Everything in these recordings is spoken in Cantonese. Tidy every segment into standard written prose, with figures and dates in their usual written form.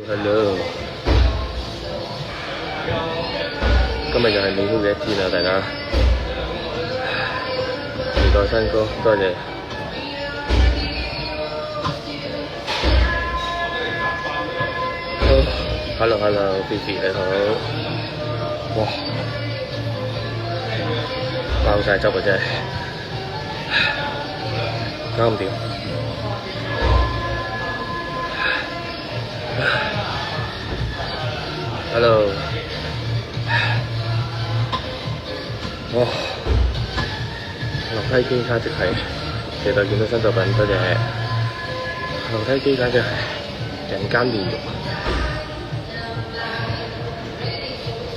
Hello，今日又係美好嘅一天啊！大家期待新歌，多謝。Hello，Fifi 你好。哇，爆晒汁啊！真係，搞唔掂。Hello，哇！樓梯機簡直係期待見到新作品，多謝。樓梯機簡直係人間煉獄，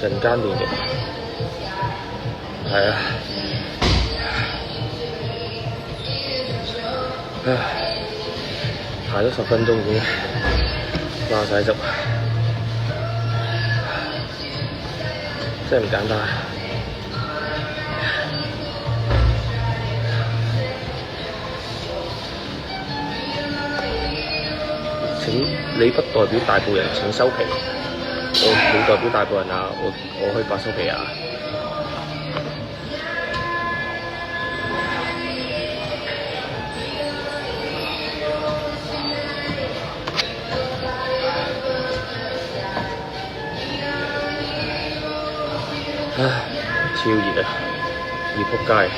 人間煉獄，係啊！排咗10分鐘已經爆晒汁。真係唔簡單。請你不代表大部人請收皮，我冇代表大部人啊，我可以發收皮啊。唉，超熱啊！熱仆街！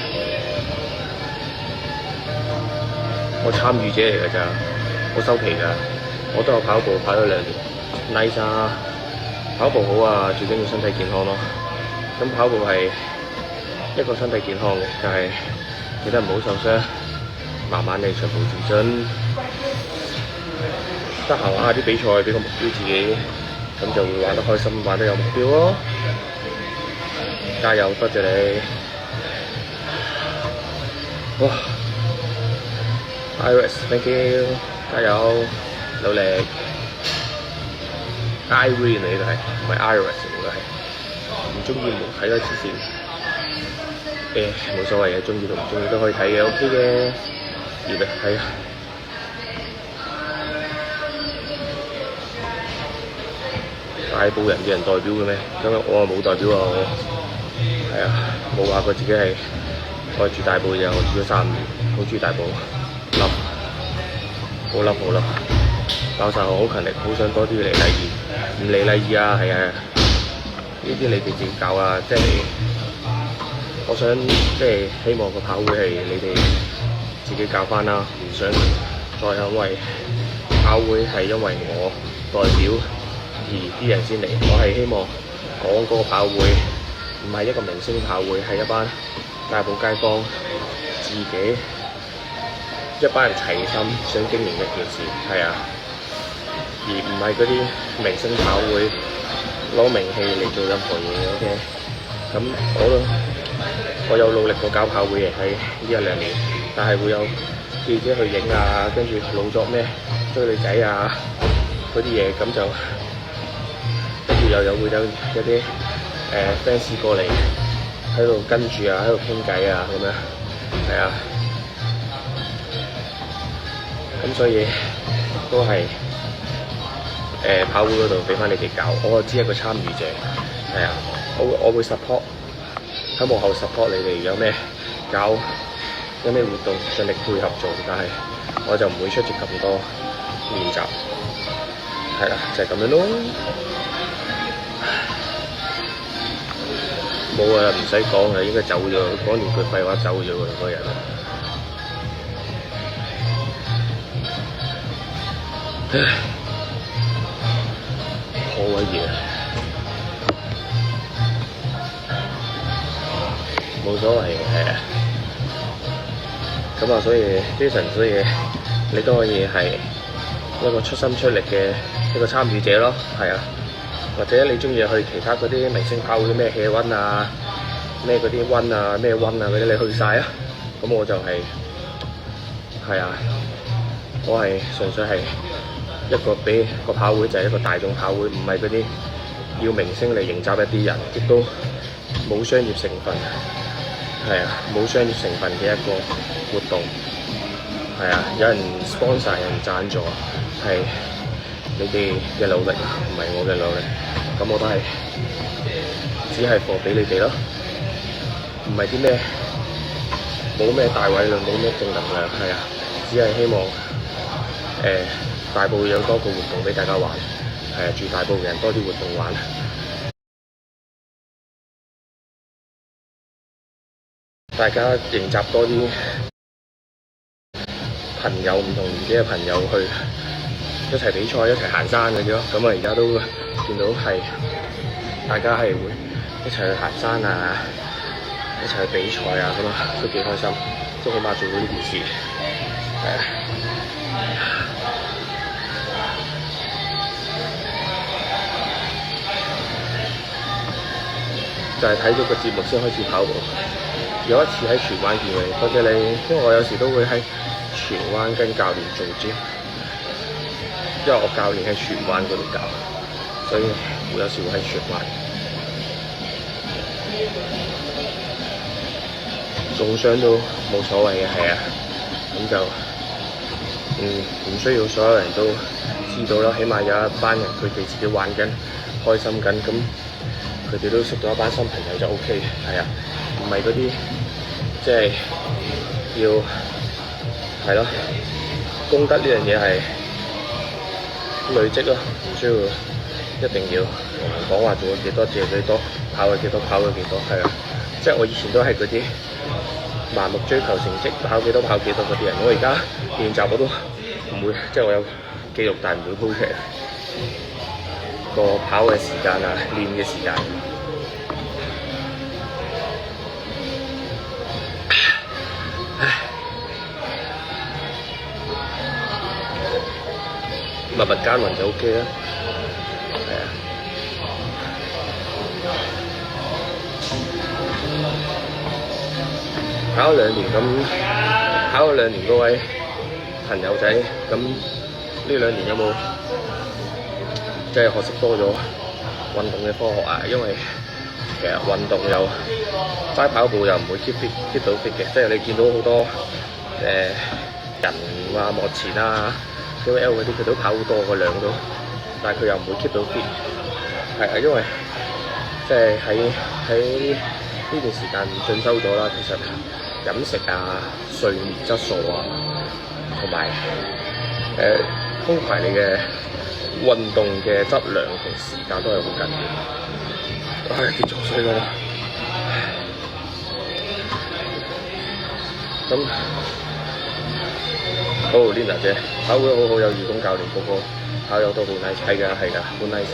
我參與者嚟㗎咋，我收皮㗎。我都有跑步，跑咗2年 ，nice 啊！跑步好啊，最緊要身體健康咯。咁跑步係一個身體健康嘅，但係記得唔好受傷，慢慢地循序漸進。得閒玩下啲比賽，俾個目標自己，咁就會玩得開心，玩得有目標咯。加油，多謝你！哇 ，Iris，thank you， 加油，努力。Irene 你都係，唔係 Iris 應該係。唔中意冇睇咗之前，冇所謂嘅，中意同唔中意都可以睇嘅 ，OK 嘅。熱啊，係啊。大埔人嘅人代表嘅咩？今日我冇代表啊，我。係啊，冇話過自己係我住大埔嘅，我住咗3年，好中意大埔，love，好 love 好 love，爆晒汗，好勤力，好想多啲嚟禮儀，唔嚟禮儀啊，係啊，呢啲你哋自己搞啊，即係我想即係希望個跑會係你哋自己搞翻啦，唔想再因為跑會係因為我代表而啲人先嚟，我係希望講嗰個跑會。唔係一個明星跑會，係一班大埔街坊自己一班人齊心想經營一件事，係啊，而唔係嗰啲明星跑會攞名氣嚟做任何嘢。OK， 咁我有努力過搞跑會嘅喺呢1-2年，但係會有記者去影啊，跟住老作咩追女仔啊嗰啲嘢，咁就跟住又會有一啲。fans 過嚟喺度跟住啊，喺度傾偈啊，咁樣係啊，咁所以都係跑會嗰度俾翻你哋搞，我只係一個參與者，係啊，我會 support 喺幕後 support 你哋有咩搞有咩活動，盡力配合做，但係我就唔會出席咁多練習，係啦，就係咁樣咯。冇啊，唔使講啊，應該走咗，講完句廢話走咗㗎啦，嗰日。唉，好鬼熱啊！冇所謂嘅，係啊。咁啊，所以 Jason， 所以你都可以係一個出心出力嘅一個參與者咯，係啊。或者你中意去其他嗰啲明星跑會咩氣溫啊，咩嗰啲溫啊，咩溫啊嗰啲，你去晒啊！咁我就係啊，我係純粹係一個俾個跑會，就係一個大眾跑會，唔係嗰啲要明星嚟迎集一啲人，亦都冇商業成分，係啊，冇商業成分嘅一個活動，係啊，有人 sponsor，有人贊助，係你哋嘅努力，唔係我嘅努力。咁我都係只係貨俾你哋咯，唔係啲咩冇咩大偉論，冇咩正能量，係啊，只係希望大埔有多個活動俾大家玩，係啊，住大埔嘅人多啲活動玩，大家迎集多啲朋友，唔同年紀嘅朋友去一齊比賽，一齊行山嘅啫。咁啊，而家都見到係大家係會一齊去行山啊，一齊去比賽啊，咁啊都幾開心，都起碼做到呢件事，係啊。就係睇咗個節目先開始跑步。有一次喺荃灣見你，多謝你，因為我有時都會喺荃灣跟教練做 gym， 因為我教練喺荃灣嗰度教，所以我有時會喺荃灣。中傷都冇所謂嘅，係啊，咁就唔需要所有人都知道啦，起碼有一班人佢哋自己玩緊，開心緊，咁佢哋都識到一班新朋友就 OK， 係啊，唔係嗰啲即係要係咯，功德呢樣嘢係累積咯，唔需要一定要同人講話做咗幾多謝幾多，跑咗幾多跑咗幾多，係啊，即係我以前都係嗰啲盲目追求成績，跑幾多跑幾多嗰啲人，我而家練習我都唔會，即係我有記錄但唔會 po 出嚟個跑嘅時間啊，練嘅時間。默默耕耘就 OK 啦，係啊。跑咗2年咁，跑咗2年嗰位朋友仔，咁呢2年有冇即係學識多咗運動嘅科學啊？因為其實運動又齋跑步又唔會 keep 到 fit 嘅，即係你見到好多人啊幕前啊 KOL 嗰啲，佢都跑好多個量都，但係佢又唔會 keep 到 fit， 係啊，因為即係喺呢段時間進修咗啦，其實飲食啊、睡眠質素啊，同埋安排你嘅運動嘅質量同時間都係好緊要。唉，跌咗水啦！咁好 Lina 姐跑會好好，有義工教練，個個跑友都好 nice， 係㗎，好 nice。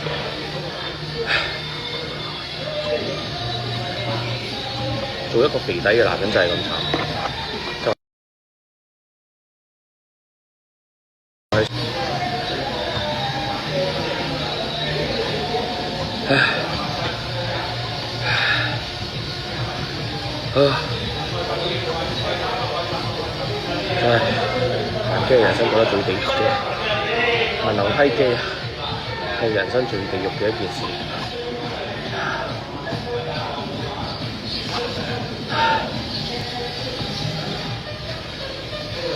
做一個肥仔嘅男人就係咁慘，行機係人生覺得最地獄嘅，行樓梯機係人生最地獄嘅一件事。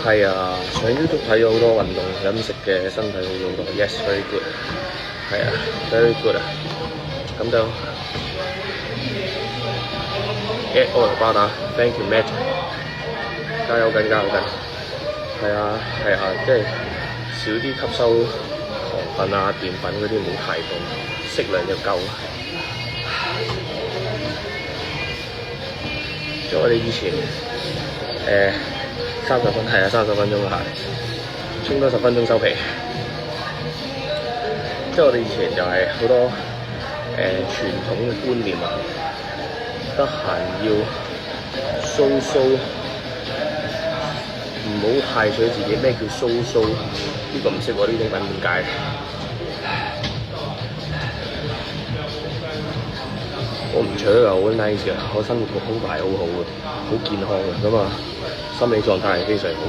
係啊，上 YouTube 睇咗好多運動飲食嘅，身體好咗好多。Yes, very good。係啊 ，very good 啊。咁就 at all brother, thank you Matt。加油緊，加油緊。係啊，即係少啲吸收糖分啊、澱粉嗰啲，唔好太多，適量就夠。即係我哋以前30分，係啊，30分鐘行，衝多10分鐘收皮。即係我哋以前就係好多傳統嘅觀念啊，得閒要show，唔好太取自己。咩叫show？呢個唔識喎，啲英文點解？我唔取啊，好 nice 啊，我生活個鋪排好好嘅，好健康嘅，咁啊心理狀態係非常好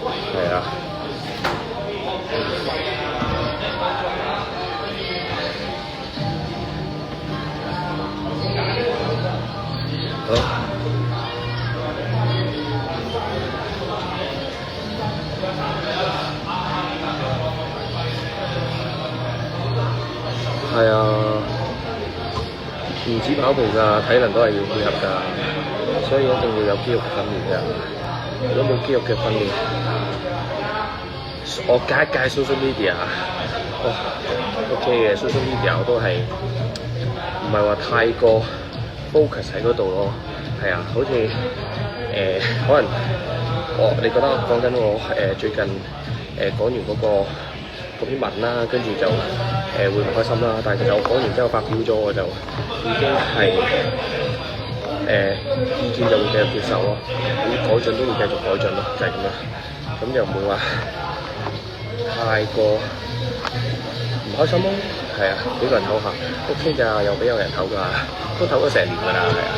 嘅，係啊。好。係啊，唔止跑步㗎，體能都係要配合㗎，所以一定要有肌肉嘅訓練㗎。如果冇肌肉嘅訓練，我加一加 social media， OK 嘅 social media 我都係唔係話太過 focus 喺嗰度咯。係啊，好似可能你覺得講緊我最近講完嗰篇文啦，跟住就會唔開心啦。但係其實我講完之後發表咗，我就已經係意見就會繼續接受咯，要改進都要繼續改進咯，就係咁樣。咁又唔會話太過唔開心咯。係啊，俾個人唞下 OK 㗎，又俾有人唞㗎，都唞咗成年㗎啦，係啊。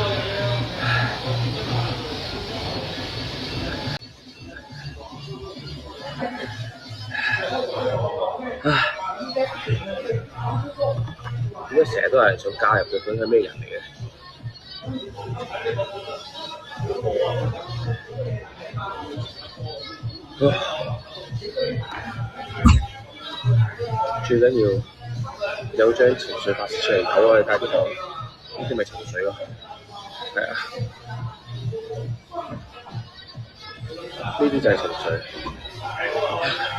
唉，點解成日都有人想加入嘅？究竟係咩人嚟嘅？最緊要有將情緒發泄出嚟，唞我哋帶啲汗，呢啲咪情緒咯。係啊，呢啲就係情緒，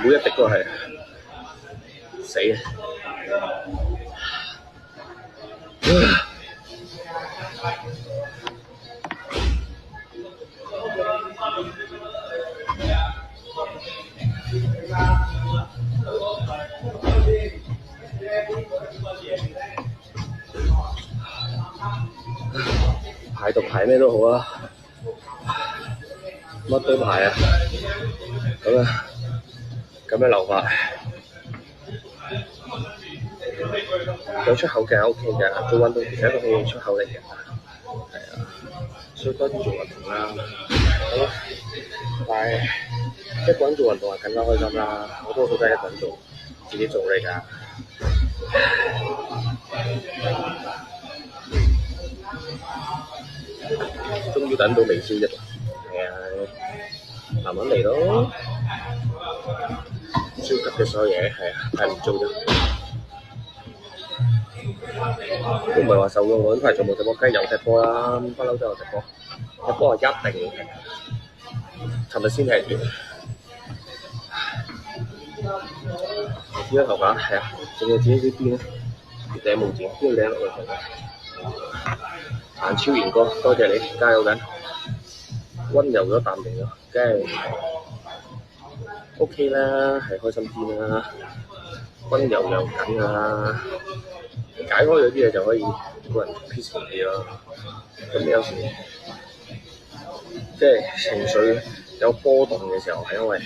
每一滴都係死嘅。排毒排咩都好啊，乜都排啊，咁樣流法有出口嘅 OK 嘅，做運動其實係一個好嘅出口嚟嘅，係啊，所以多啲做運動啦，好啦，但係一個人做運動係更加開心啦，我多數都係一個人做，自己做嚟㗎。終於等到微燒1啦，係啊，慢慢嚟咯。超級嘅所有嘢係啊，係唔做啫。都唔係話受過我呢排做冇踢波雞，有踢波啦，不嬲都有踢波。踢波係一定要踢。尋日先踢完。剪咗頭髮係啊，淨係剪呢邊咧，頂冇剪，邊個頂落去行超賢哥，多謝你，加油緊！温柔咗啖嚟咯，梗係 OK 啦，係開心啲啦，温柔又緊啊，解開咗啲嘢就可以個人 peaceful 啲咯。咁有時即係情緒有波動嘅時候，係因為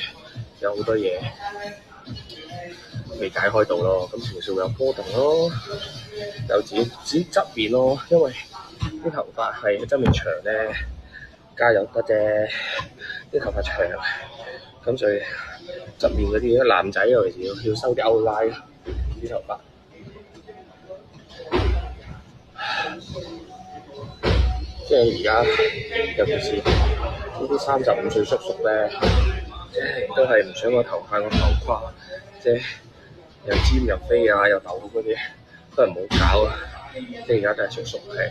有好多嘢未解開到咯，咁情緒會有波動咯，有剪側面咯，因為啲頭髮係側面長咧，加油得啫，啲頭髮長，咁所以側面嗰啲男仔尤其是要收啲 outline 啲頭髮，即係而家尤其是呢啲35歲叔叔咧，即係都係唔想個頭髮個頭誇，即係又尖又飛啊，又抖嗰啲，都係唔好搞啊！即係而家都係叔叔係，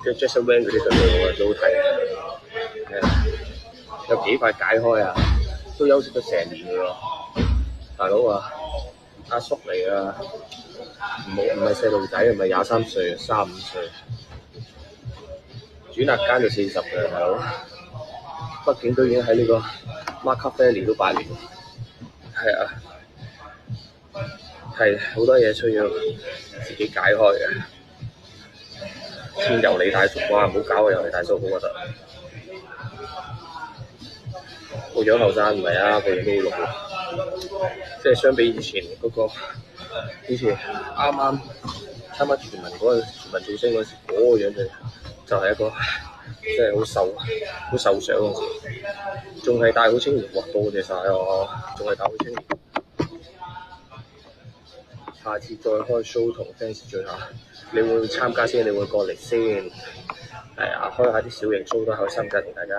跟住 Jason Wang 嗰啲就最好睇啊！有幾塊解開啊，都休息咗成年㗎喎，大佬啊，阿叔嚟㗎，唔係細路仔，唔係23歲，35歲，轉眼間就40㗎，大佬。畢竟都已經喺呢個 Machiavelli 都8年，係啊，係好多嘢需要自己解開嘅。先由你大叔哇，唔好搞我由你大叔好核突。個樣後生唔係啊，個樣都好老，即係相比以前嗰個，以前啱啱參加全民造星嗰時，嗰個樣就係一個即係好瘦削嗰陣時，仲係大好青年喎，多謝晒啊，仲係大好青年。下次再開 show 同 fans 聚下，你會參加先？你會過嚟先？係啊，開下啲小型 show 都開心㗎，同大家。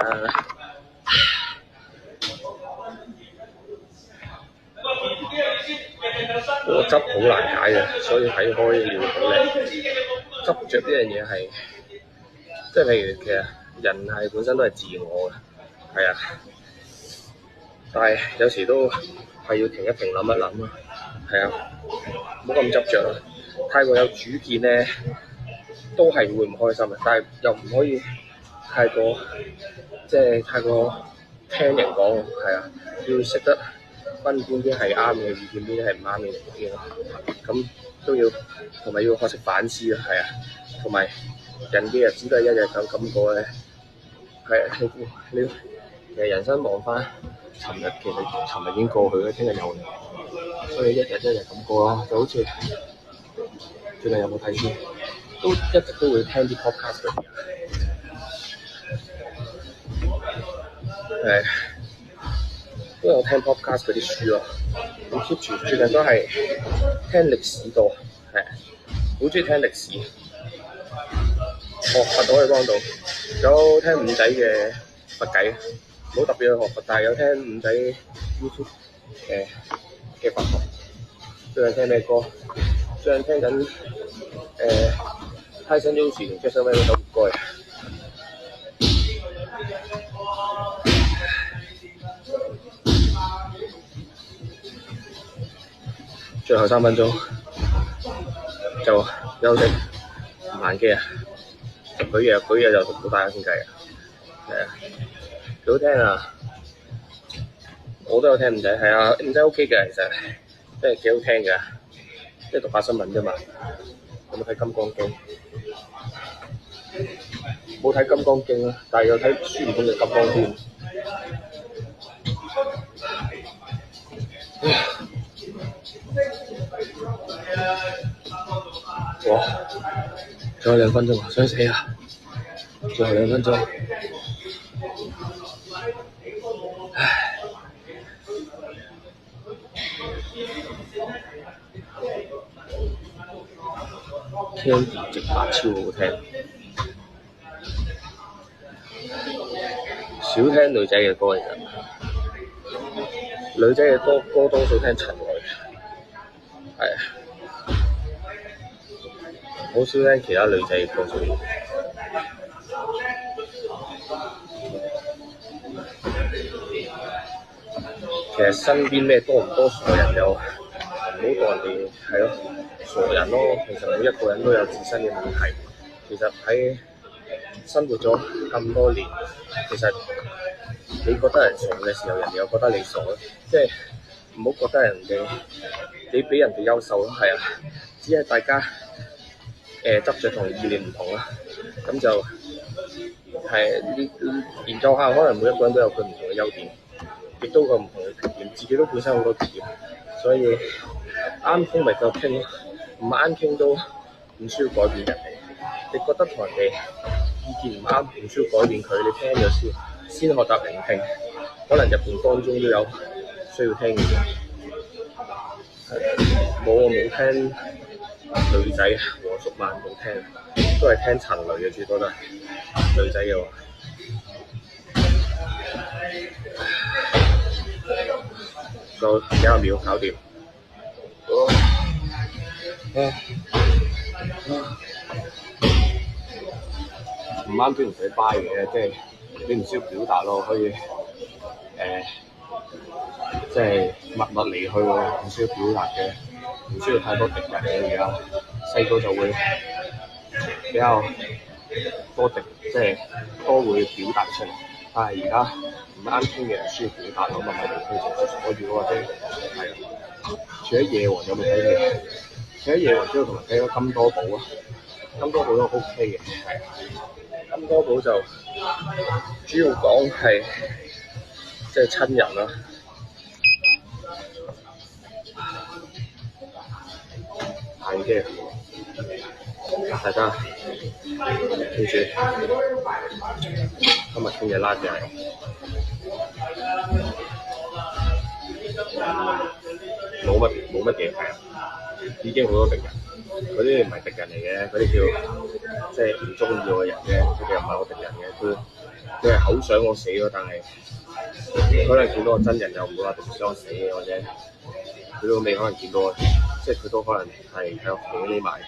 嗰個執好難解嘅，所以睇開要好靚。執着呢樣嘢係，即係譬如其實人係本身都係自我嘅，係啊，但係有時都係要停一停諗一諗咯，係啊，唔好咁執着啦。太過有主見咧，都係會唔開心嘅，但係又唔可以太過太過聽人講，係啊，要識得分邊啲係啱嘅意見，邊啲係唔啱嘅意見咯。咁都要同埋要學識反思咯，係啊，同埋人嘅日子都係一日咁過咧，係啊，你其實人生望翻尋日，其實尋日已經過去啦，聽日又嚟，所以一日一日咁過咯，就好似最近有冇睇先？都一直都會聽啲 podcast 嗰啲，都有聽 podcast 嗰啲書咯。咁 keep 住最近都係聽歷史多，係好中意聽歷史，學佛都可以幫到。有聽五仔嘅佛偈，冇特別去學佛，但係有聽五仔 YouTube 嘅佛學。最近聽咩歌？最近聽緊Tyson Yoshi 同 Jason Wang 嗰首歌。最後3分鐘就休息，唔行機啊！舉嘢就同好大家傾偈啊，係啊，幾好聽啊！我都有聽五仔，係啊，五仔 OK 嘅，其實即係幾好聽嘅，即係讀下新聞啫嘛。有冇睇《金剛經》？冇睇《金剛經》啊，但係有睇孫悟空嘅《金剛經》。哇！仲有2分鐘啊，想死啊！最後2分鐘，唉，聽直白超好聽，少聽女仔嘅歌其實，女仔嘅歌多數聽陳蕾，係啊，好少聽其他女仔嘅歌所以。其實身邊咩多唔多傻人又唔好當人哋係咯傻人咯。其實每一個人都有自身嘅問題。其實喺生活咗咁多年，其實你覺得人傻嘅時候，人哋又覺得你傻咯。即係唔好覺得人哋你比人哋優秀咯。係啊，只係大家執着同意念唔同啦。咁就係研究下，可能每一個人都有佢唔同嘅優點。亦都有唔同嘅缺點，自己都本身好多缺點，所以啱傾咪夠傾咯，唔啱傾都唔需要改變人哋。你覺得同人哋意見唔啱，唔需要改變佢，你聽咗先學習聆聽，可能入邊當中都有需要聽嘅嘢。冇聽女仔黃淑蔓冇聽，都係聽陳蕾嘅最多都係女仔嘅話。就幾廿秒搞掂。唔啱都唔使 buy 嘅，即係你唔需要表達咯，可以即係默默離去喎，唔需要表達嘅，唔需要太多敵人嘅。而家細個就會比較多敵，即係多會表達出嚟。但係而家唔啱傾嘅人需要表達咯，默默離去就鎖住嗰個啫。係啊，除咗夜王有冇睇戲？除咗夜王之後，同埋睇咗金多寶啊，金多寶都 OK 嘅，係金多寶就主要講係即係親人啦。係嘅，大家記住，今日傾嘢拉嘅係冇乜嘢，係啊，已經好多敵人，嗰啲唔係敵人嚟嘅，嗰啲叫即係唔中意我嘅人嘅，佢哋又唔係我敵人嘅，佢係口想我死咯，但係可能見到我真人又唔會話特別想我死嘅，或者佢都未可能見到我，即係佢都可能係喺屋企匿埋，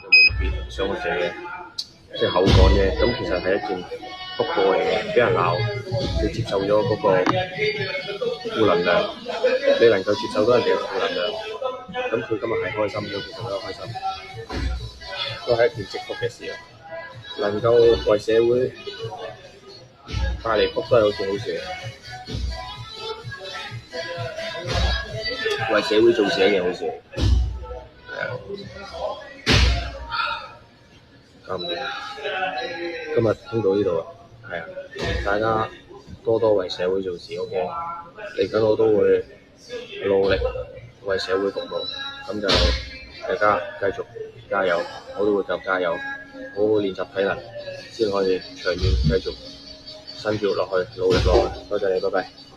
有冇特別想我寫嘅，即係口講嘅。咁其實係一件福報嚟嘅，俾人鬧，你接受咗嗰個負能量，你能夠接受到人哋嘅負能量，咁佢今日係開心咗，其實都開心，都係一件積福嘅事啊！能夠為社會帶嚟福都係好件好事，為社會做事係一件好事，係啊，搞唔掂，今日傾到呢度啊，係啊，大家多多為社會做事 ，OK，嚟緊我都會努力為社會服務，咁就大家繼續加油，我都會繼續加油，好好練習體能，先可以長遠繼續生活落去，努力落去。多謝你，拜拜。